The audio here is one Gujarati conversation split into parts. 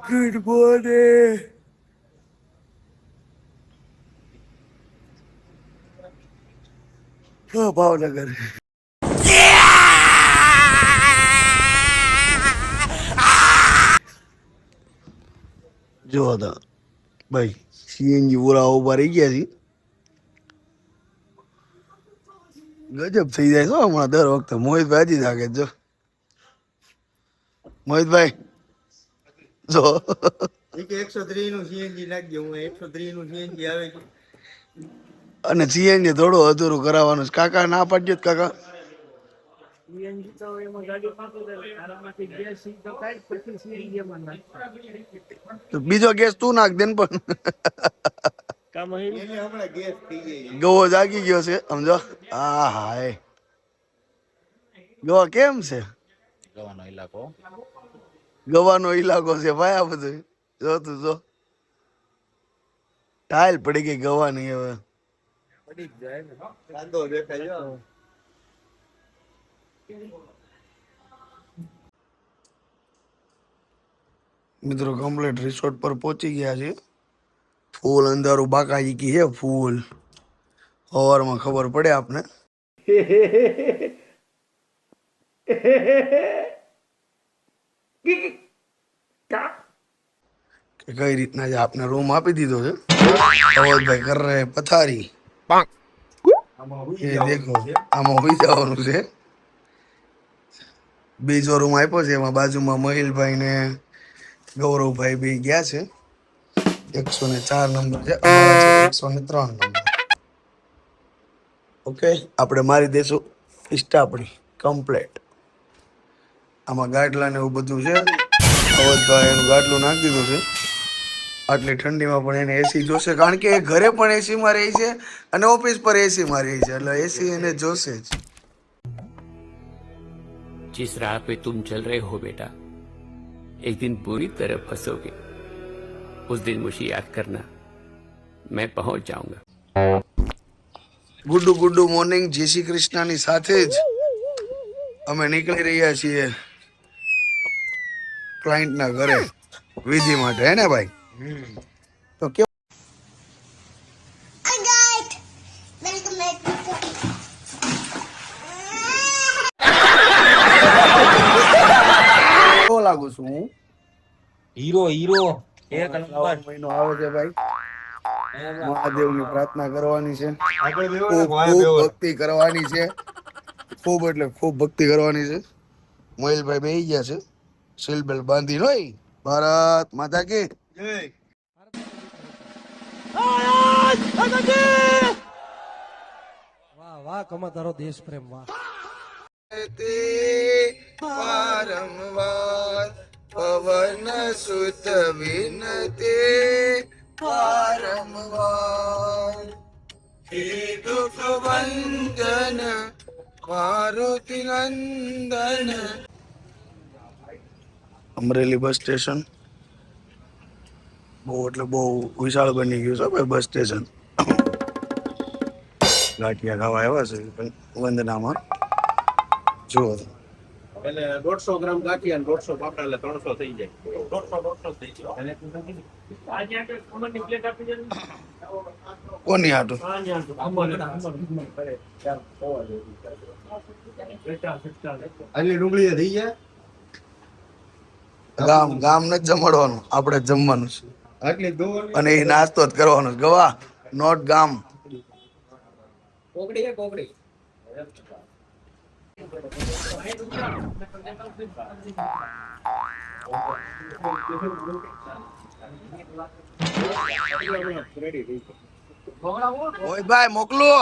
Good morning. ભાવનગર. જો હતા ભાઈ સીએનજી ઓરા ઉભા રહી ગયા છે. ગજબ થઈ જાય છો હમણાં દર વખતે. મોહિતભાઈ હજી થાકે જો. મોહિતભાઈ જો 103 નું સીએનજી નાખજો. હું 103 નું સીએનજી આવે છે. અને સીએનજી થોડું અધૂરું કરાવવાનું છે. કાકા ના પાડજો કાકા. સીએનજી તો એમાં ગાડી પાછો આરામથી ગેસ તો કાઢ પછી સીએનજી માં નાખ. તો બીજો ગેસ તું નાખ દે ને પણ. કામ એને હમણાં ગેસ થઈ જાય. ગવો જાગી ગયો છે સમજો. હા હાય ગવા કેમ છે? ગવાનો ઇલાકો ગવાનો ઇલાકો છે ભાઈ. આ બધું જો તું જો ટાઈલ પડી ગઈ ગવાની. હવે પડી જ જાય ને. કાંદો દેખાય જો. મિત્રો કમ્પ્લીટ રિસોર્ટ પર પહોંચી ગયા છે. ફૂલ અંધારું બાકાજી કી છે ફૂલ. સવારમાં ખબર પડે આપને કે કઈ રીતના છે. આપને રૂમ આપી દીધો છે. અવધભાઈ કર રહે પથારી. એ દેખો આમાં હોઈ જવાનું છે. બીજો રૂમ આપ્યો છે. એમાં બાજુમાં મહિલભાઈ ને ગૌરવભાઈ બી ગયા છે. 104 નંબર છે. અમારા છે 103 નંબર. ઓકે આપણે મારી દેશું ઇસ્ટાપડી કમ્પ્લેટ. આમાં ગાટલા ને એવું બધું છે. અવધભાઈ એનું ગાટલું નાખી દીધું છે. આટલી ઠંડીમાં પણ એને એસી જોશે, કારણ કે એ ઘરે પણ એસી માં રહી છે અને ઓફિસ પર એસી માં રહી છે, એટલે એસી એને જોશે જ. जिस राह पे तुम चल रहे हो बेटा, एक दिन बुरी तरह फंसोगे. उस दिन मुझे याद करना, मैं पहुंच जाऊंगा. ગુડ્ડુ ગુડ્ડુ મોર્નિંગ. જય શ્રી કૃષ્ણની સાથે જ અમે નીકળી રહ્યા છીએ ક્લાયન્ટના ઘરે વિધિ માટે. હે ને ભાઈ? તો કેવો લાગુ છું હું? હીરો હીરો એક શ્રાવણ મહિનો આવે છે ભાઈ. મહાદેવની પ્રાર્થના કરવાની છે. ખૂબ ભક્તિ કરવાની છે. ખૂબ એટલે ખૂબ ભક્તિ કરવાની છે. મહિલભાઈ બેહી ગયા છે સીલબેલ બાંધી. હોય ભારત માતા કી જય. વાહ વાહ કમા તારો દેશ પ્રેમ વાહ. વારંવાર પવન સુત વિનતે વારંવાર હે દુઃખ વંદન મારુતિ નંદન. અમરેલી બસ સ્ટેશન બહુ એટલે બહુ વિશાળ બની ગયું છે ભાઈ બસ સ્ટેશન. ગાંઠિયા ખાવા આવ્યા છે વંદનામાં. જુઓ એટલે 150 ગ્રામ ગાંઠિયા અને 150 પાપડા એટલે 300 થઈ જાય. 150 થઈ જાય. આજે આપણે ખમણની પ્લેટ આપી દે. કોની હાટું? આટલી ડુંગળી થઈ જાય. ગામ નથી જમાડવાનું, આપણે જ જમવાનું છે. આટલી દો અને એ નાસ્તો જ કરવાનો છે. ગવા નોટ ગામ. કોકડી કોકડી ઓય ભાઈ મોકલો.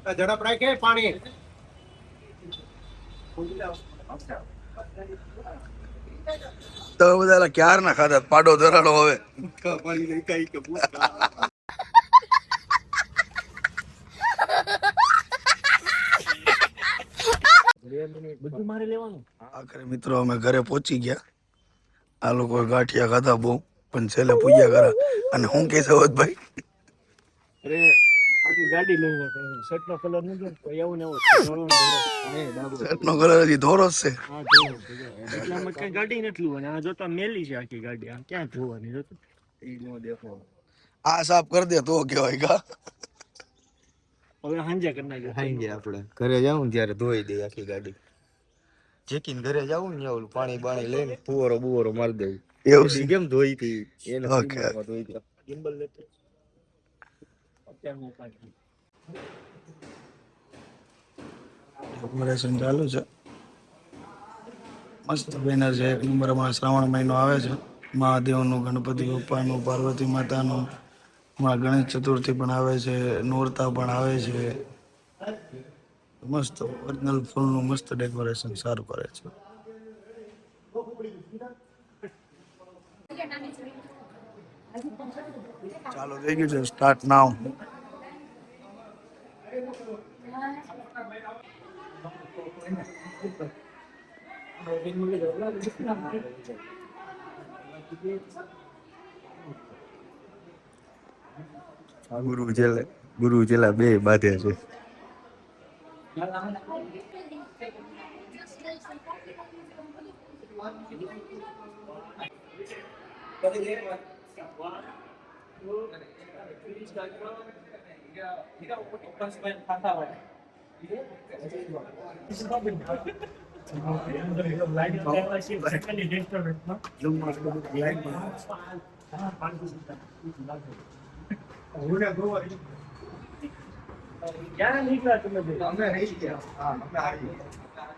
ઝડપ રાખે પાણી. તો બધા ક્યાર ના ખાધા પાડો ધરાડો હવે. પાણી નહીં કાઈ કે બધું મારે લેવાનું. આખરે મિત્રો અમે ઘરે પહોંચી ગયા. આ લોકો ગાંઠિયા ખાધા બહુ, પણ છેલ્લે પૂજ્યા કરા. અને હું કે ભાઈ અરે આખી ગાડી લઈ શર્ટ નો કલર નથી એવું ને એવું શર્ટનો કલર હજી ધોરો જ છે. હા ધોવો છે જો. એટલામાં કઈ ગાડી નથી હોય આ જોતા મેલી છે આખી ગાડી આ ક્યાં ધોવાની જોતો આ સાફ કરી દે તો કેવાય કા. હવે હાંજે કરી નાખ્યો ખાઈ આપણે ઘરે જાવું ને ત્યારે ધોઈ દે આખી ગાડી. ચેકીને ઘરે જાવું ને ઓલું પાણી બાણી લઈને ફુવારો બુવારો મારી દે. એવું છે. કેમ ધોઈ હતી એને ઓકે. ધોઈ દે. ગિમ્બલ લેતો અત્યારે હું કાઢી ડેકોરેશન ચાલુ છે. મસ્ત બેનર છે. એક નંબર. અમારો શ્રાવણ મહિનો આવે છે. મહાદેવનું, ગણપતિ બાપાનું, પાર્વતી માતાનું, હમણાં ગણેશ ચતુર્થી પણ આવે છે, નોરતા પણ આવે છે. મસ્ત ઓરિજિનલ ફૂલનું મસ્ત ડેકોરેશન સારું કરે છે. ચાલો થઈ ગયું છે. Start now. ગુરુ જેલા બે બાધે છે.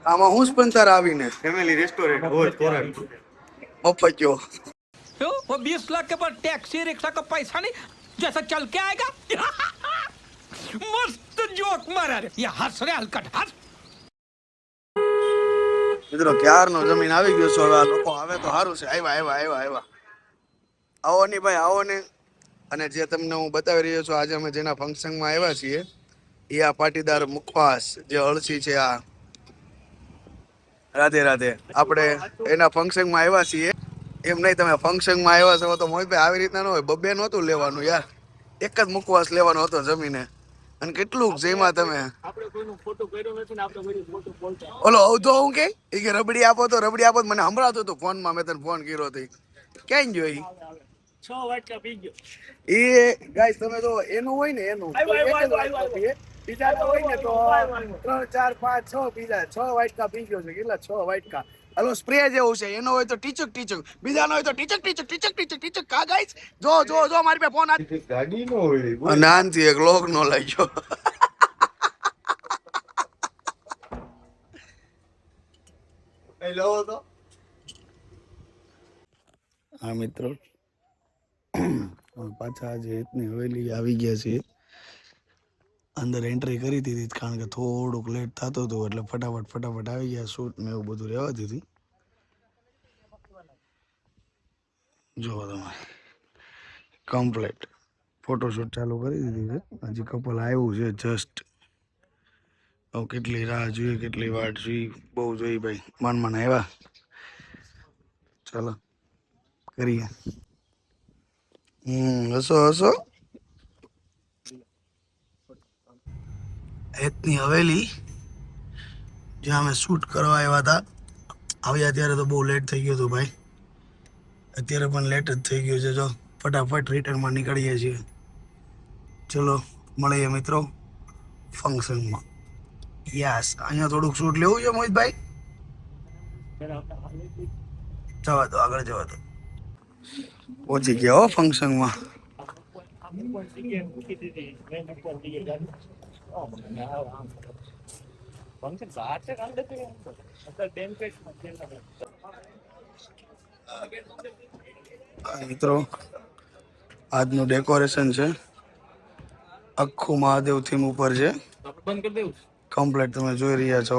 આમાં હું સ્પોન્સર આવીને ફેમિલી રેસ્ટોરન્ટ હોય કોરટ. મફત્યો. वो 20 लाख के बाद टैक्सी रिक्शा का पैसा नहीं जैसा चल के आएगा मस्त जोक मारा रे ये हंस रे हलकट हंस મિત્રો ક્યારનો જમીન આવી ગયો છો. હવે આ લોકો આવે તો સારું છે. આવ્યા આવો ની ભાઈ, આવો ને. અને જે તમને હું બતાવી રહ્યો છું આજે અમે જેના ફંક્શનમાં આવ્યા છીએ એ આ પાટીદાર મુખવાસ જે અળસી છે. આ રાધે રાધે. આપણે એના ફંક્શનમાં આવ્યા છીએ. એમ નહીં, તમે ફંક્શનમાં આવ્યા છો તો મોહિતભાઈ આવી રીતના ન હોય. બબ્બે નહોતું લેવાનું યાર, એક જ મુખવાસ લેવાનો હતો જમીને. અને કેટલું જેમાં તમે આપણે કોઈનો ફોટો કર્યો નથી ને આપણે કોઈ ફોટો બોલતા ઓલો અવધો હું કે રબડી આપો તો રબડી આપો. મને સંભળાતું હતું ફોનમાં. મેં તને ફોન કર્યો હતો. ક્યાં ગયો 6 વાટકા પી ગયો એ ગાઈસ તમે તો એનું હોય ને એનું બીજા તો હોય ને તો 3 4 5 6 બીજા 6 વાટકા પી ગયો છે. કેટલા 6 વાટકા. હલો સ્પ્રે જેવું છે. એનો હોય તો ટીચક બીજાનો હોય તો ટીચક કા ગાઈસ. જો મારી પાસે ફોન ગાડી નો હોય નાનથી એક લોક નો લાગ્યો. હેલો તો હા મિત્રો, પાછા આજે હેતની હવેલી આવી ગયા છીએ. અંદર એન્ટ્રી કરી દીધી કારણ કે થોડુંક લેટ થતું હતું એટલે ફટાફટ આવી ગયા. શૂટ ને એવું બધું રહેવા દીધું. જુઓ તમે કમ્પ્લીટ ફોટોશૂટ ચાલુ કરી દીધી છે. હજી કપલ આવ્યું છે જસ્ટ. હવે કેટલી રાહ જોઈએ, કેટલી વાટ જોઈ, બહુ જોઈ ભાઈ. માન આવ્યા. ચાલો કરીએ. હસો હેતની હવેલી જ્યાં અમે શૂટ કરવા આવ્યા હતા. આવ્યા ત્યારે તો બહુ લેટ થઈ ગયું હતું ભાઈ. અત્યારે પણ લેટ જ થઈ ગયું છે. જો ફટાફટ રિટર્નમાં નીકળીએ છીએ. ચલો મળીએ મિત્રો ફંક્શનમાં. યસ, અહીંયા થોડુંક શૂટ લેવું છે મોહિતભાઈ. જવા દો, આગળ જવા દો. પહોંચી ગયા હો ફંક્શનમાં. મિત્રો આજનું ડેકોરેશન છે આખું મહાદેવ થીમ ઉપર છે. કમ્પ્લીટ તમે જોઈ રહ્યા છો.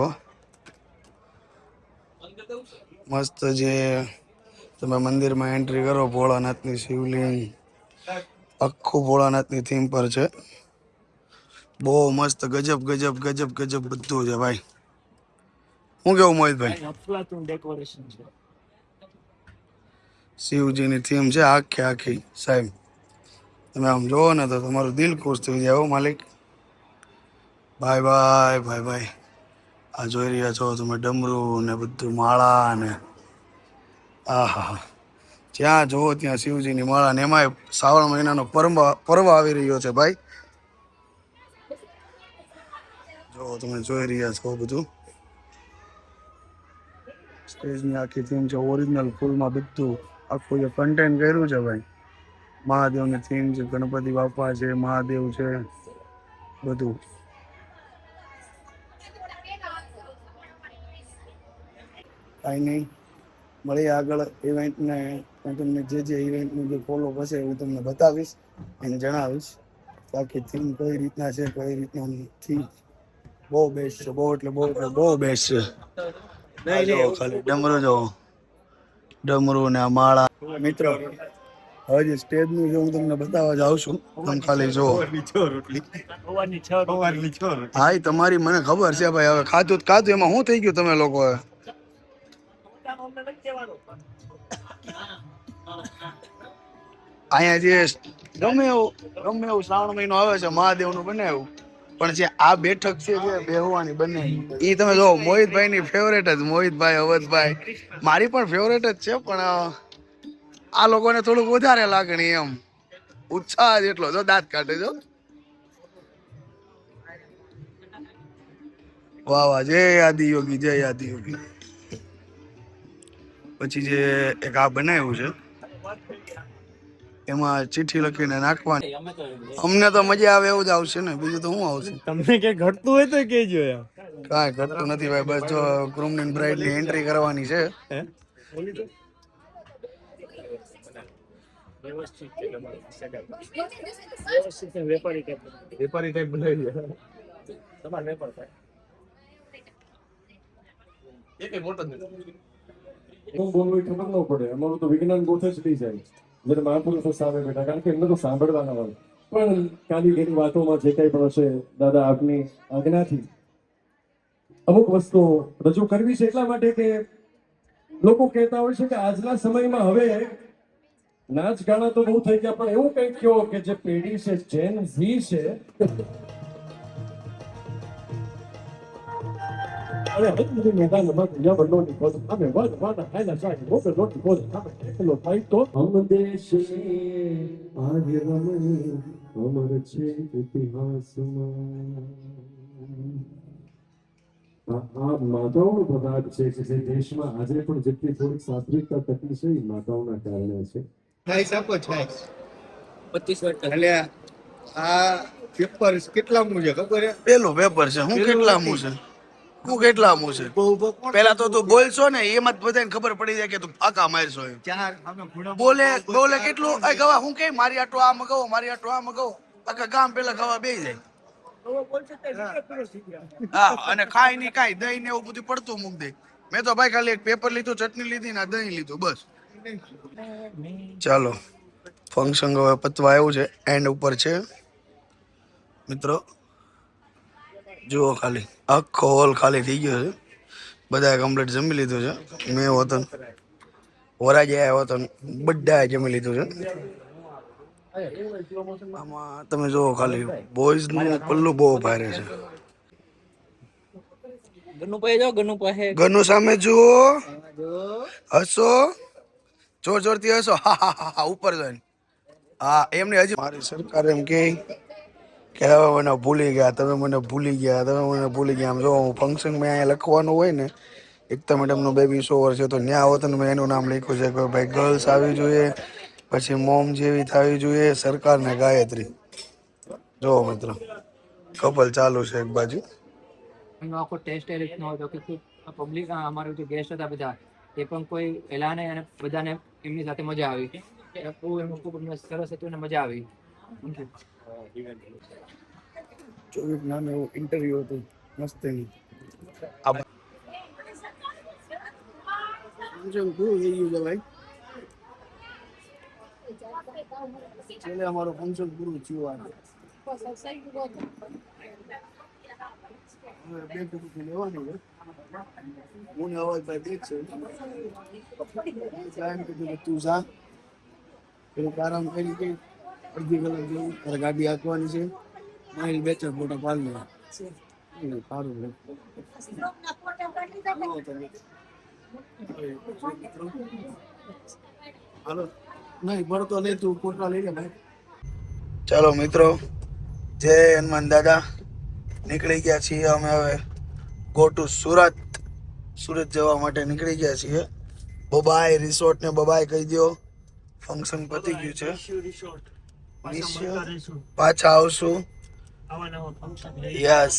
મસ્ત જે તમે મંદિરમાં એન્ટ્રી કરો ભોળાનાથની શિવલિંગ આખું ભોળાનાથની થીમ પર છે. બહુ મસ્ત ગજબ બધું છે ભાઈ. શું કેવું મોહિતભાઈ? અફલાતુન ડેકોરેશન છે. શિવજીની થીમ છે આખી સાહેબ. તમે આમ જોવો ને તો તમારું દિલ ખુશ થઈ જાય. માલિક ભાઈ. આ જોઈ રહ્યા છો તમે ડમરું ને બધું માળા ને આહા, જ્યાં જોવો ત્યાં શિવજીની માળા ને એમાંય શ્રાવણ મહિનાનો પર્વ આવી રહ્યો છે ભાઈ. જો તમે જોઈ રહ્યા છો બધું સ્ટેજની આખી થીમ છે ઓરિજિનલ ફૂલમાં બધું આખું જે કન્ટેન્ટ કર્યું છે ભાઈ. મહાદેવની થીમ છે, ગણપતિ બાપા છે, મહાદેવ છે, બધું. કાંઈ નહીં, મળીએ આગળ ઇવેન્ટને. હું તમને જે ઇવેન્ટનું જે ફોલો હશે હું તમને બતાવીશ અને જણાવીશ બાકી થીમ કઈ રીતના છે, કઈ રીતના નથી. બહુ બેસ્ટ છે, બહુ બેસ્ટ છે. ખાલી ડમરું જો, ડમરું ને આ માળા. મિત્રો હજી સ્ટેજનું જો હું તમને બતાવવા જાઉં છું, તમે ખાલી જો. હા એ તમારી મને ખબર છે ભાઈ. હવે ખાધું એમાં શું થઈ ગયું તમે લોકોએ? અહીંયા જે ગમે એવું શ્રાવણ મહિનો આવે છે મહાદેવનું બનાવ્યું, પણ જે આ બેઠક છે જે બેહવાની બને એ તમે જો મોહિતભાઈ ની ફેવરેટ જ. મોહિતભાઈ, અવધભાઈ મારી પણ ફેવરેટ જ છે, પણ આ લોકોને થોડુંક વધારે લાગણી એમ, ઉત્સાહ જ એટલો. જો દાંત કાઢે જો. વાહ વાહ, જય આદિયોગી, જય આદિયોગી. પછી જે એક આ બનાવ્યું છે એમાં ચિઠ્ઠી લખીને નાખવાની. અમને તો મજા આવે એવું જ આવશે ને, બીજું તો શું આવશે? તમને કે ઘટતું હોય તો કહેજો યાર. કાંઈ ઘટતું નથી ભાઈ. બસ જો ગ્રૂમ ની બ્રાઇડ ની એન્ટ્રી કરવાની છે. વેપારી ટાઈપ બનાવી દે. બોલવું ખબર ન પડે. અમારું તો વિજ્ઞાન ગોથે જ થઈ જાય જ્યારે મહાપુરુષો સામે બેઠા, કારણ કે એમને તો સાંભળવાના હોય. પણ કાલી એની વાતોમાં જે કંઈ પણ હશે, દાદા આપની આજ્ઞાથી અમુક વસ્તુ રજૂ કરવી છે. એટલા માટે કે લોકો કહેતા હોય છે કે આજના સમયમાં હવે નાચ ગાણા તો બહુ થઈ ગયા, પણ એવું કંઈક કહો કે જે પેઢી છે જેન ઝી છે અને બધું મેદાનમાં દુનિયા બનો નિકોદ અમે વાના ખાયલા ચાહી મોકે લોટ નિકોદ અમે એકલો થાય તો હમ દેશ આગે રમણી અમર છે ઇતિહાસમાં. આ માતાઓનો પદાર્થ છે કે જે દેશમાં આજે પણ જેટલી થોડીક સાત્વિકતા ટકી છે એ માતાઓના કારણે છે. આ પેપર કેટલામું છે ખબર છે? પેલું પેપર છે. હું કેટલામું છે? પેલા તો તું બોલશો ને એમાં જ બધાને ખબર પડી જાય કે તું ફાકા મારશો એમ. બોલે કેટલું ગવા હું કે મારી આટો આ મગાવો, મારી આટો આ મગાવો, આખા ગામ પેલા ગવા બેસી જાય. હા, અને ખાય નહીં કાંઈ, દહીં ને એવું બધું પડતું મૂક દે. મેં તો ભાઈ ખાલી એક પેપર લીધું, ચટણી લીધી ને દહીં લીધું, બસ. ચાલો, ફંક્શન હવે પતવા આવ્યું છે, એન્ડ ઉપર છે મિત્રો. જુઓ ખાલી આખો હોલ ખાલી થઈ ગયો છે. બધાએ કમ્પ્લીટ જમી લીધું છે. મેં વતન વરાજે આવ્યો હતો, બધાએ જમી લીધું છે. આમાં તમે જુઓ ખાલી બોયઝ નું પલ્લું બહુ ભારે છે. ગનુ સામે જુઓ, હસો, જોર જોરથી હસો. હા ઉપર જઈને હા એમને હજી મારી સરકાર એમ કે હવે મને ભૂલી ગયા, તમે મને ભૂલી ગયા, તમે મને ભૂલી ગયા. આમ જો ફંક્શન મેં અહીંયા લખવાનું હોય ને, એકતા મેડમનું બેબી શોવર છે તો ત્યાં હોત ને મેં એનું નામ લખ્યું છે કે ભાઈ ગર્લ્સ આવી જોઈએ, પછી મોમ જેવી થવી જોઈએ, સરકાર ને ગાયત્રી. જો મિત્રો કપલ ચાલુ છે એક બાજુ. આખો ટેસ્ટ એ રીતનો હતો કે પબ્લિક અમારા જે ગેસ્ટ હતા બધા એ પણ કોઈ એલાને અને બધાને એમની સાથે મજા આવી. બહુ એમનું ખૂબ સરસ હતું અને મજા આવી. ચોવીસ નાનું એવું ઇન્ટરવ્યુ હતું મસ્ત. પૂરું થઈ ગયું છે ભાઈ. છેલ્લે અમારું ફંક્શન પૂરું થયું. બે ટુકડી લેવાની છે. હું અવાજ ભાઈ બે છે. તું જા આરામ કરી કે અડધી કલાક જેવું ગાડી હાંકવાની છે. બે ચાર ફોટા પાડી લેવા. ચાલો મિત્રો, જય હનુમાન દાદા. નીકળી ગયા છીએ અમે હવે ગો ટુ સુરત. સુરત જવા માટે નીકળી ગયા છીએ. બબાય રિસોર્ટ ને બબાય કહી દો. ફંક્શન પતી ગયું છે. પાછા આવશું. યસ,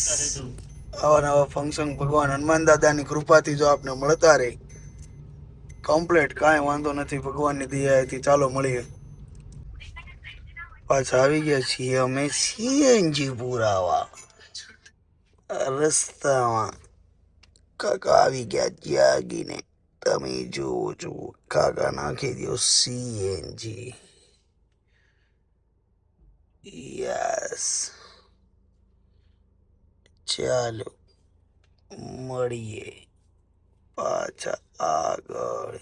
આવા નવા ફંક્શન ભગવાન હનુમાન દાદાની કૃપાથી જો આપને મળતા રહે કમ્પ્લીટ, કાંઈ વાંધો નથી ભગવાનની દયાથી. ચાલો મળીએ. પાછા આવી ગયા છીએ અમે સીએનજી પુરાવા રસ્તામાં. કાકા આવી ગયા જાગીને. તમે જુઓ જુઓ, કાકા નાખી દો સીએનજી. યસ, ચાલો મળીએ પાછા આગળ.